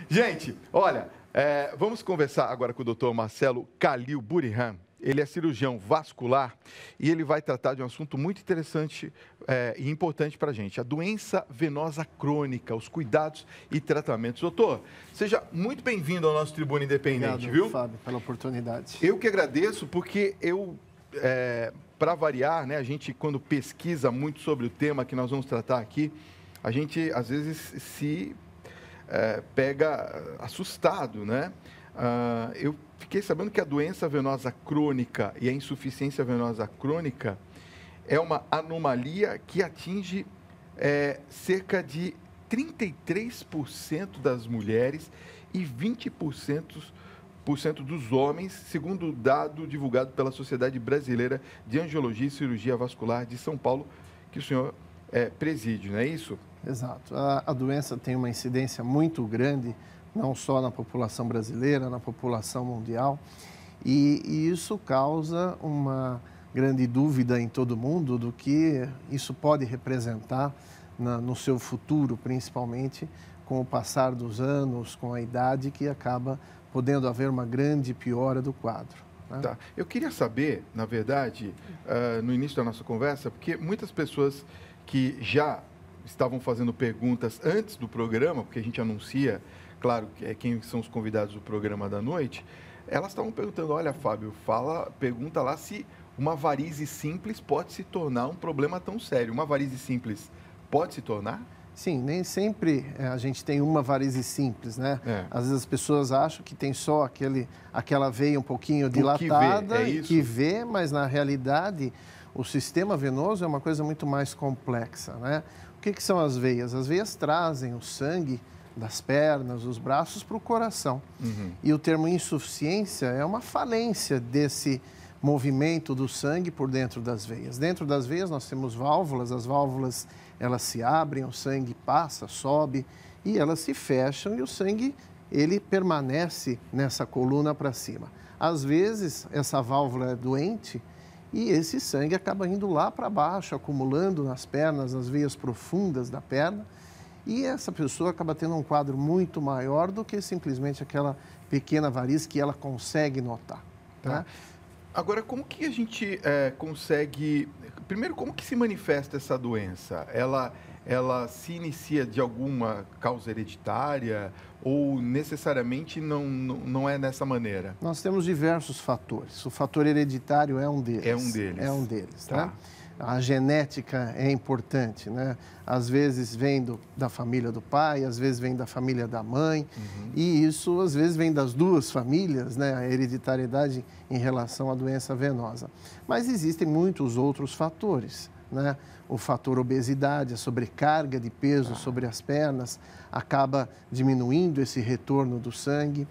Gente, olha, vamos conversar agora com o Dr. Marcelo Calil Burihan. Ele é cirurgião vascular e ele vai tratar de um assunto muito interessante e importante para a gente, a doença venosa crônica, os cuidados e tratamentos. Doutor, seja muito bem-vindo ao nosso Tribuna Independente, Obrigado, viu? Fábio, pela oportunidade. Eu que agradeço, porque para variar, né, a gente quando pesquisa muito sobre o tema que nós vamos tratar aqui, a gente às vezes se pega assustado, né? Eu fiquei sabendo que a doença venosa crônica e a insuficiência venosa crônica é uma anomalia que atinge cerca de 33% das mulheres e 20% dos homens, segundo o dado divulgado pela Sociedade Brasileira de Angiologia e Cirurgia Vascular de São Paulo, que o senhor preside, não é isso? Exato. A doença tem uma incidência muito grande, não só na população brasileira, na população mundial, e isso causa uma grande dúvida em todo mundo do que isso pode representar no seu futuro, principalmente com o passar dos anos, com a idade, que acaba podendo haver uma grande piora do quadro. Né? Tá. Eu queria saber, na verdade, no início da nossa conversa, porque muitas pessoas que já estavam fazendo perguntas antes do programa, porque a gente anuncia, claro, quem são os convidados do programa da noite, elas estavam perguntando, olha, Fábio, pergunta lá se uma varize simples pode se tornar um problema tão sério. Uma varize simples pode se tornar? Sim, nem sempre a gente tem uma varize simples, né? Às vezes as pessoas acham que tem só aquela veia um pouquinho dilatada, que vê, mas na realidade o sistema venoso é uma coisa muito mais complexa, né? O que são as veias? As veias trazem o sangue das pernas, dos braços para o coração. Uhum. E o termo insuficiência é uma falência desse movimento do sangue por dentro das veias. Dentro das veias nós temos válvulas, as válvulas elas se abrem, o sangue passa, sobe e elas se fecham e o sangue ele permanece nessa coluna para cima. Às vezes essa válvula é doente e esse sangue acaba indo lá para baixo, acumulando nas pernas, nas veias profundas da perna, e essa pessoa acaba tendo um quadro muito maior do que simplesmente aquela pequena varize que ela consegue notar. Tá? Né? Agora, como que a gente consegue... Primeiro, como que se manifesta essa doença? Ela se inicia de alguma causa hereditária ou necessariamente não é dessa maneira? Nós temos diversos fatores. O fator hereditário é um deles. É um deles. É um deles, tá? Né? A genética é importante, né? Às vezes vem da família do pai, às vezes vem da família da mãe, e isso às vezes vem das duas famílias, né? A hereditariedade em relação à doença venosa. Mas existem muitos outros fatores, né? O fator obesidade, a sobrecarga de peso sobre as pernas, acaba diminuindo esse retorno do sangue.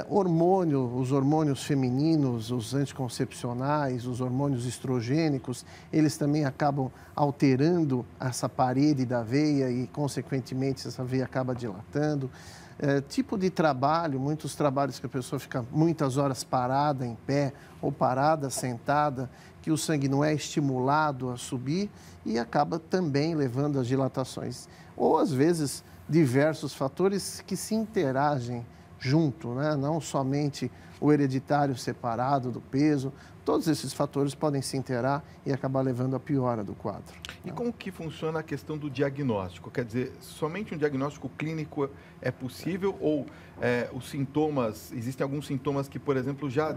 Os hormônios femininos, os anticoncepcionais, os hormônios estrogênicos, eles também acabam alterando essa parede da veia e, consequentemente, essa veia acaba dilatando. Tipo de trabalho, muitos trabalhos que a pessoa fica muitas horas parada em pé ou parada sentada, que o sangue não é estimulado a subir e acaba também levando às dilatações. Ou, às vezes, diversos fatores que se interagem junto, né? Não somente o hereditário separado do peso, todos esses fatores podem se interar e acabar levando à piora do quadro. E como que funciona a questão do diagnóstico? Quer dizer, somente um diagnóstico clínico é possível ou os sintomas, existem alguns sintomas que, por exemplo, já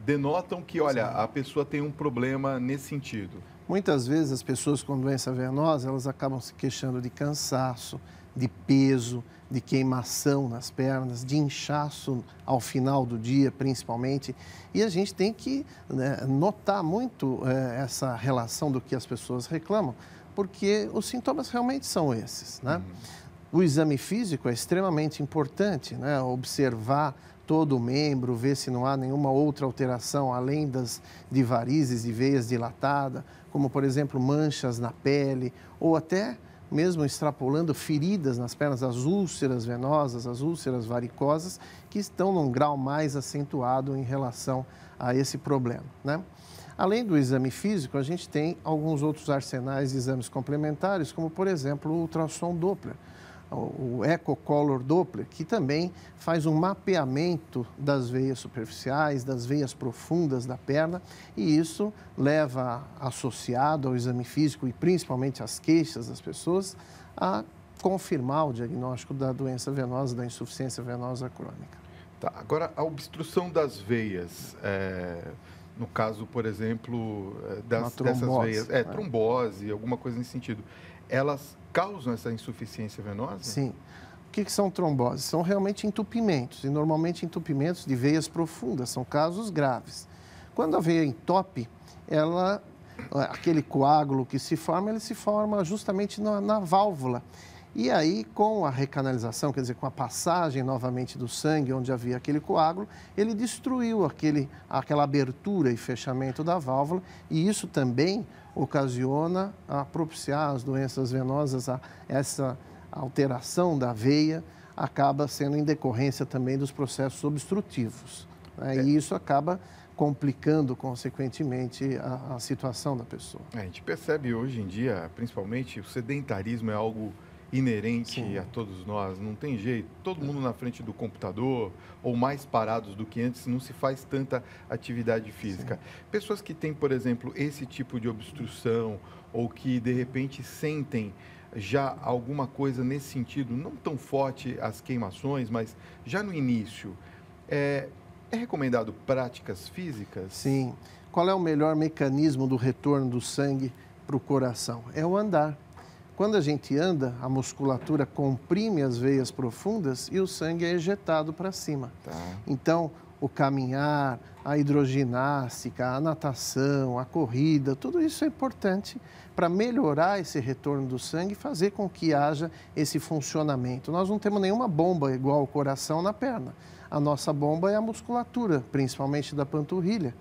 denotam que, olha, a pessoa tem um problema nesse sentido? Muitas vezes as pessoas com doença venosa, elas acabam se queixando de cansaço, de peso, de queimação nas pernas, de inchaço ao final do dia, principalmente. E a gente tem que notar muito essa relação do que as pessoas reclamam, porque os sintomas realmente são esses, né? O exame físico é extremamente importante, né? Observar todo o membro, ver se não há nenhuma outra alteração, além de varizes e veias dilatadas, como, por exemplo, manchas na pele, ou até mesmo extrapolando feridas nas pernas, as úlceras venosas, as úlceras varicosas, que estão num grau mais acentuado em relação a esse problema, né? Além do exame físico, a gente tem alguns outros arsenais de exames complementares, como, por exemplo, o ultrassom Doppler. o Echocolor Doppler, que também faz um mapeamento das veias superficiais, das veias profundas da perna, e isso leva, associado ao exame físico e principalmente às queixas das pessoas, a confirmar o diagnóstico da doença venosa, da insuficiência venosa crônica. Tá, agora, a obstrução das veias, no caso, por exemplo, dessas veias, trombose, alguma coisa nesse sentido, elas causam essa insuficiência venosa? Sim. O que são tromboses? São realmente entupimentos, e normalmente entupimentos de veias profundas, são casos graves. Quando a veia entope, aquele coágulo que se forma, ele se forma justamente na válvula. E aí, com a recanalização, quer dizer, com a passagem novamente do sangue, onde havia aquele coágulo, ele destruiu aquela abertura e fechamento da válvula, e isso também ocasiona a propiciar as doenças venosas, essa alteração da veia acaba sendo em decorrência também dos processos obstrutivos, né? E isso acaba complicando, consequentemente, a situação da pessoa. A gente percebe hoje em dia, principalmente, o sedentarismo é algo inerente Sim. a todos nós, não tem jeito, todo mundo na frente do computador ou mais parados do que antes, não se faz tanta atividade física. Sim. Pessoas que têm, por exemplo, esse tipo de obstrução ou que de repente sentem já alguma coisa nesse sentido, não tão forte as queimações, mas já no início, é recomendado práticas físicas? Sim. Qual é o melhor mecanismo do retorno do sangue para o coração? É o andar. Quando a gente anda, a musculatura comprime as veias profundas e o sangue é ejetado para cima. Tá. Então, o caminhar, a hidroginástica, a natação, a corrida, tudo isso é importante para melhorar esse retorno do sangue e fazer com que haja esse funcionamento. Nós não temos nenhuma bomba igual ao coração na perna. A nossa bomba é a musculatura, principalmente da panturrilha,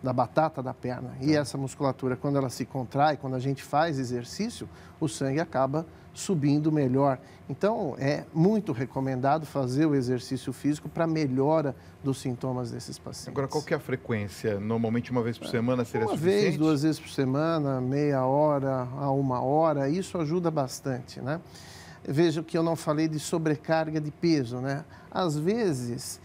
da batata da perna. E essa musculatura, quando ela se contrai, quando a gente faz exercício, o sangue acaba subindo melhor. Então, é muito recomendado fazer o exercício físico para melhora dos sintomas desses pacientes. Agora, qual que é a frequência? Normalmente, uma vez por semana seria suficiente? Uma vez, 2 vezes por semana, meia hora a 1 hora, isso ajuda bastante, né? Veja que eu não falei de sobrecarga de peso, né? Às vezes,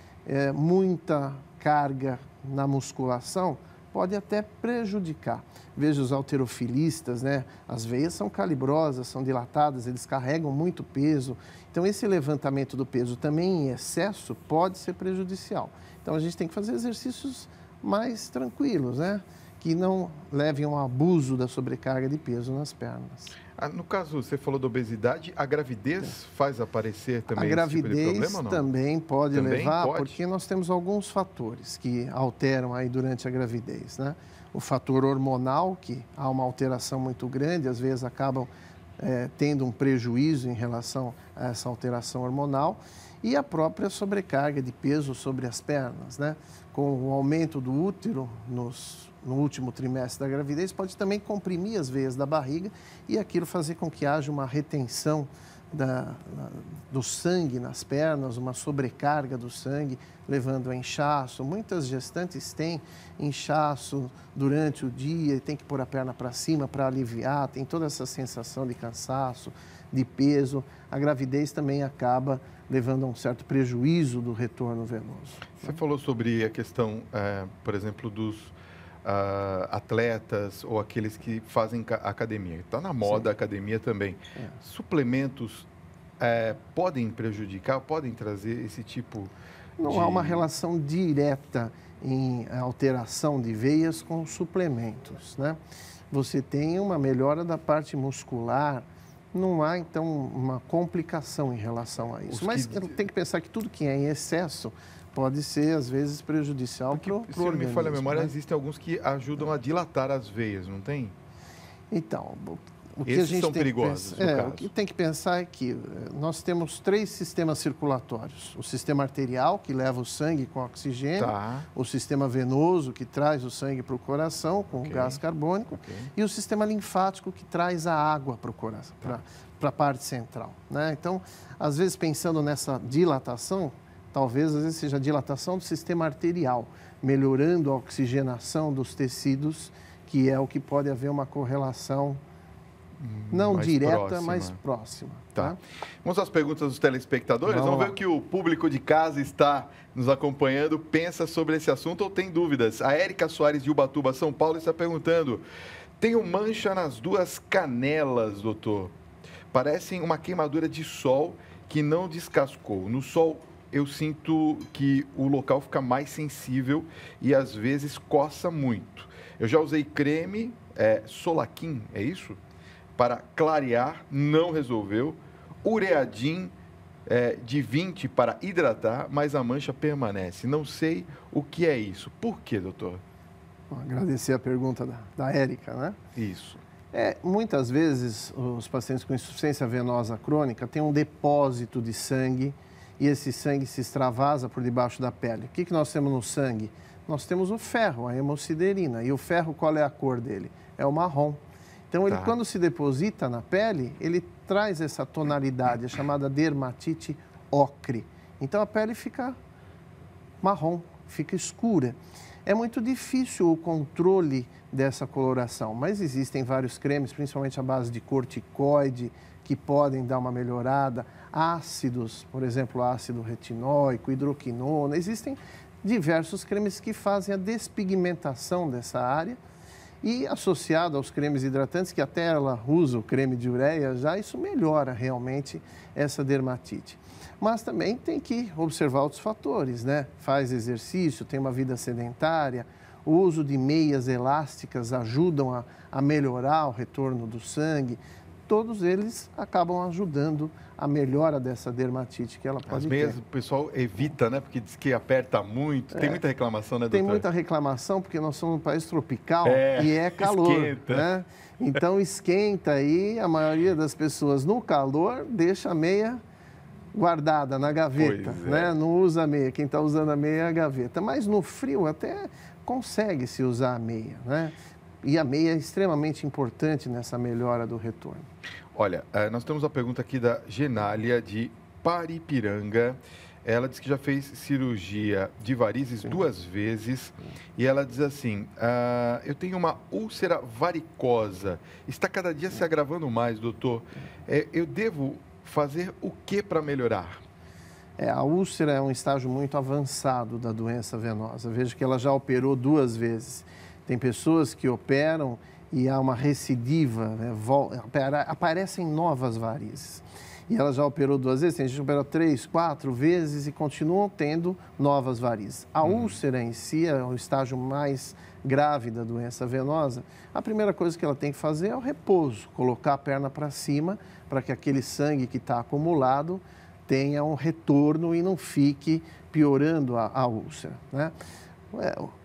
muita carga na musculação pode até prejudicar. Veja os halterofilistas, né? As veias são calibrosas, são dilatadas, eles carregam muito peso. Então, esse levantamento do peso também em excesso pode ser prejudicial. Então, a gente tem que fazer exercícios mais tranquilos, né? Que não levem a um abuso da sobrecarga de peso nas pernas. No caso, você falou da obesidade, a gravidez faz aparecer também esse tipo de problema, ou não? A gravidez também pode levar, porque nós temos alguns fatores que alteram aí durante a gravidez, né? O fator hormonal, que há uma alteração muito grande, às vezes acabam tendo um prejuízo em relação a essa alteração hormonal, e a própria sobrecarga de peso sobre as pernas, né? Com o aumento do útero no último trimestre da gravidez, pode também comprimir as veias da barriga e aquilo fazer com que haja uma retenção do sangue nas pernas, uma sobrecarga do sangue, levando a inchaço. Muitas gestantes têm inchaço durante o dia e tem que pôr a perna para cima para aliviar, tem toda essa sensação de cansaço, de peso. A gravidez também acaba levando a um certo prejuízo do retorno venoso. Você falou sobre a questão, por exemplo, dos atletas ou aqueles que fazem academia. Está na moda a academia também. Suplementos podem prejudicar, podem trazer esse tipo Não há uma relação direta em alteração de veias com suplementos, né? Você tem uma melhora da parte muscular, não há, então, uma complicação em relação a isso. Mas tem que pensar que tudo que é em excesso pode ser, às vezes, prejudicial para o organismo. Se não me falha a memória, existem alguns que ajudam a dilatar as veias, não tem? Então, o que Esses a gente são tem perigosos, que pensar, o que tem que pensar é que nós temos 3 sistemas circulatórios. O sistema arterial, que leva o sangue com oxigênio, o sistema venoso, que traz o sangue para o coração com gás carbônico, e o sistema linfático, que traz a água para o coração, para a parte central, né? Então, às vezes, pensando nessa dilatação, talvez, às vezes, seja a dilatação do sistema arterial, melhorando a oxigenação dos tecidos, que é o que pode haver uma correlação Não mais direta, próxima. mas próxima. Tá. Vamos às perguntas dos telespectadores? Vamos ver o que o público de casa está nos acompanhando, pensa sobre esse assunto ou tem dúvidas. A Érica Soares de Ubatuba, São Paulo, está perguntando: tenho mancha nas duas canelas, doutor. Parecem uma queimadura de sol que não descascou. No sol, eu sinto que o local fica mais sensível e às vezes coça muito. Eu já usei creme, Solaquim, é isso? Para clarear, não resolveu. Ureadin de 20 para hidratar, mas a mancha permanece. Não sei o que é isso. Por quê, doutor? Agradecer a pergunta da Érica, né? Isso. Muitas vezes, os pacientes com insuficiência venosa crônica têm um depósito de sangue e esse sangue se extravasa por debaixo da pele. O que nós temos no sangue? Nós temos o ferro, a hemociderina. E o ferro, qual é a cor dele? É o marrom. Então, ele, quando se deposita na pele, ele traz essa tonalidade, chamada dermatite ocre. Então, a pele fica marrom, fica escura. É muito difícil o controle dessa coloração, mas existem vários cremes, principalmente à base de corticoide, que podem dar uma melhorada. Ácidos, por exemplo, ácido retinóico, hidroquinona. Existem diversos cremes que fazem a despigmentação dessa área. E associado aos cremes hidratantes, que até ela usa o creme de ureia, já isso melhora realmente essa dermatite. Mas também tem que observar outros fatores, né? Faz exercício, tem uma vida sedentária, o uso de meias elásticas ajudam a melhorar o retorno do sangue. Todos eles acabam ajudando a melhora dessa dermatite que ela pode ter. As meias o pessoal evita, né? Porque diz que aperta muito. Tem muita reclamação, né, doutor? Tem muita reclamação porque nós somos um país tropical e é calor, esquenta. Né? Então esquenta e a maioria das pessoas no calor deixa a meia guardada na gaveta, né? Não usa a meia. Quem está usando a meia é a gaveta. Mas no frio até consegue-se usar a meia, né? E a meia é extremamente importante nessa melhora do retorno. Olha, nós temos a pergunta aqui da Genália, de Paripiranga. Ela diz que já fez cirurgia de varizes 2 vezes. E ela diz assim, eu tenho uma úlcera varicosa. Está cada dia se agravando mais, doutor. Eu devo fazer o que para melhorar? A úlcera é um estágio muito avançado da doença venosa. Veja que ela já operou 2 vezes. Tem pessoas que operam e há uma recidiva, né? Aparecem novas varizes. E ela já operou 2 vezes, tem gente que opera 3, 4 vezes e continuam tendo novas varizes. A úlcera em si é o estágio mais grave da doença venosa. A primeira coisa que ela tem que fazer é o repouso, colocar a perna para cima para que aquele sangue que está acumulado tenha um retorno e não fique piorando a úlcera, né?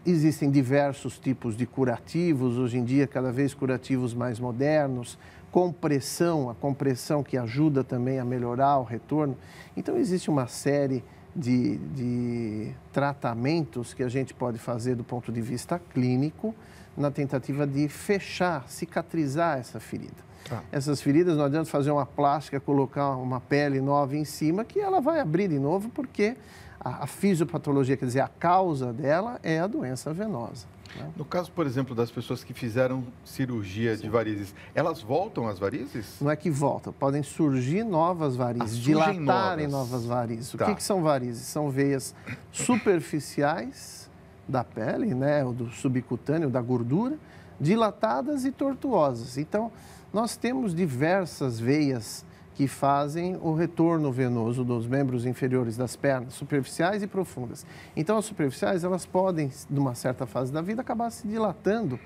Existem diversos tipos de curativos, hoje em dia cada vez curativos mais modernos, compressão, a compressão que ajuda também a melhorar o retorno. Então existe uma série de tratamentos que a gente pode fazer do ponto de vista clínico na tentativa de fechar, cicatrizar essa ferida. Essas feridas não adianta fazer uma plástica, colocar uma pele nova em cima que ela vai abrir de novo porque a fisiopatologia, quer dizer, a causa dela é a doença venosa. Né? No caso, por exemplo, das pessoas que fizeram cirurgia de varizes, elas voltam as varizes? Não é que voltam, podem surgir novas varizes, dilatarem novas varizes. O que são varizes? São veias superficiais da pele, né, ou do subcutâneo, da gordura, dilatadas e tortuosas. Então, nós temos diversas veias que fazem o retorno venoso dos membros inferiores das pernas, superficiais e profundas. Então, as superficiais, elas podem, numa certa fase da vida, acabar se dilatando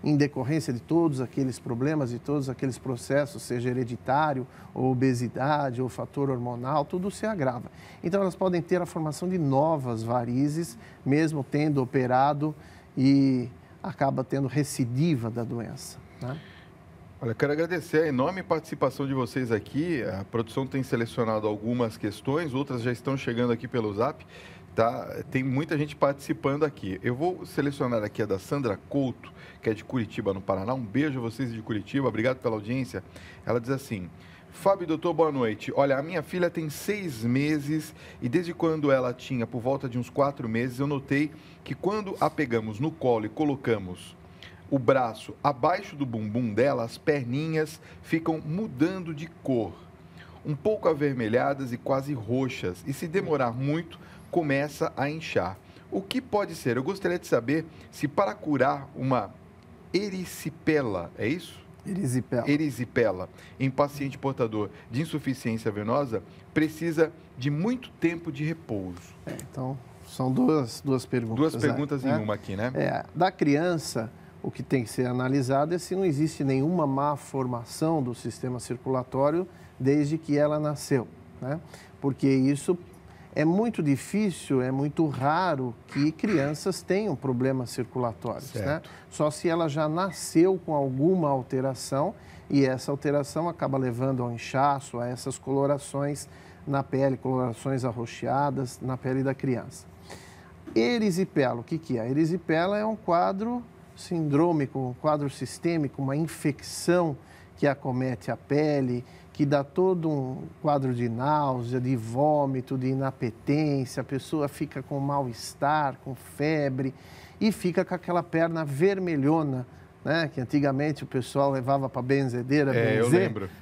em decorrência de todos aqueles problemas, de todos aqueles processos, seja hereditário, ou obesidade, ou fator hormonal, tudo se agrava. Então, elas podem ter a formação de novas varizes, mesmo tendo operado e acaba tendo recidiva da doença, né? Olha, quero agradecer a enorme participação de vocês aqui. A produção tem selecionado algumas questões, outras já estão chegando aqui pelo Zap. Tá? Tem muita gente participando aqui. Eu vou selecionar aqui a da Sandra Couto, que é de Curitiba, no Paraná. Um beijo a vocês de Curitiba, obrigado pela audiência. Ela diz assim: Fábio, doutor, boa noite. Olha, a minha filha tem 6 meses e desde quando ela tinha por volta de uns 4 meses, eu notei que quando a pegamos no colo e colocamos o braço abaixo do bumbum dela, as perninhas ficam mudando de cor, um pouco avermelhadas e quase roxas, e se demorar muito, começa a inchar. O que pode ser? Eu gostaria de saber se para curar uma erisipela, é isso? Erisipela, em paciente portador de insuficiência venosa, precisa de muito tempo de repouso. Então, são duas perguntas. Duas perguntas em uma aqui, né? Da criança, o que tem que ser analisado é se não existe nenhuma má formação do sistema circulatório desde que ela nasceu, né? Porque isso é muito difícil, é muito raro que crianças tenham problemas circulatórios, né? Só se ela já nasceu com alguma alteração e essa alteração acaba levando ao inchaço, a essas colorações na pele, colorações arroxeadas na pele da criança. Erisipela, o que é? A erisipela é um quadro sindrômico, um quadro sistêmico, uma infecção que acomete a pele, que dá todo um quadro de náusea, de vômito, de inapetência, a pessoa fica com mal-estar, com febre e fica com aquela perna vermelhona, né? Que antigamente o pessoal levava para benzedeira, benzer.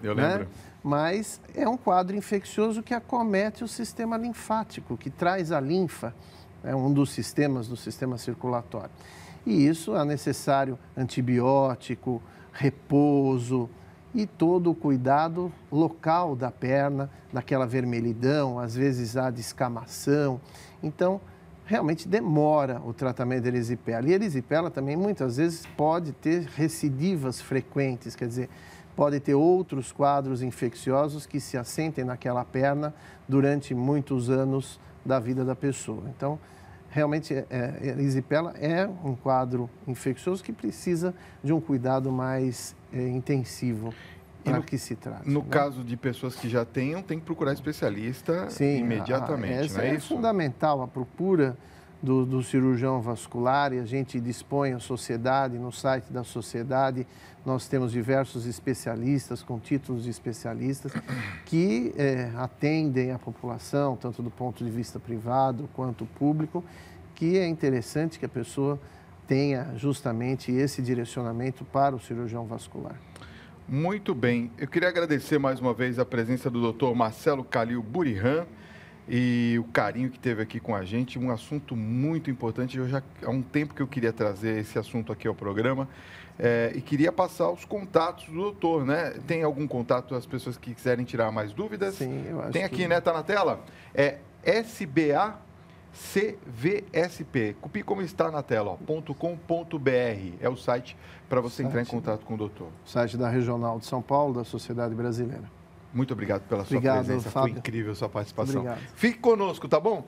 Eu lembro. Né? Mas é um quadro infeccioso que acomete o sistema linfático, que traz a linfa, é um dos sistemas do sistema circulatório. E isso é necessário antibiótico, repouso, e todo o cuidado local da perna, daquela vermelhidão, às vezes há descamação. Então, realmente demora o tratamento da erisipela. E a erisipela também, muitas vezes, pode ter recidivas frequentes, quer dizer, pode ter outros quadros infecciosos que se assentem naquela perna durante muitos anos da vida da pessoa. Então, realmente, a erisipela é um quadro infeccioso que precisa de um cuidado mais intensivo para que se trate. No caso de pessoas que já tenham, tem que procurar especialista imediatamente, não é isso? É fundamental a procura do cirurgião vascular e a gente dispõe a sociedade, no site da sociedade, nós temos diversos especialistas com títulos de especialistas que atendem a população, tanto do ponto de vista privado quanto público, que é interessante que a pessoa tenha justamente esse direcionamento para o cirurgião vascular. Muito bem. Eu queria agradecer mais uma vez a presença do Dr. Marcelo Calil Burihan e o carinho que teve aqui com a gente. Um assunto muito importante. Há um tempo que eu queria trazer esse assunto aqui ao programa e queria passar os contatos do doutor, né? Tem algum contato das pessoas que quiserem tirar mais dúvidas? Sim, eu acho. Tem aqui, né? Está na tela? É SBACVSP. Copie como está na tela, .com.br. É o site para você entrar em contato com o doutor. Site da Regional de São Paulo, da Sociedade Brasileira. Muito obrigado pela sua presença. Fábio. Foi incrível a sua participação. Obrigado. Fique conosco, tá bom?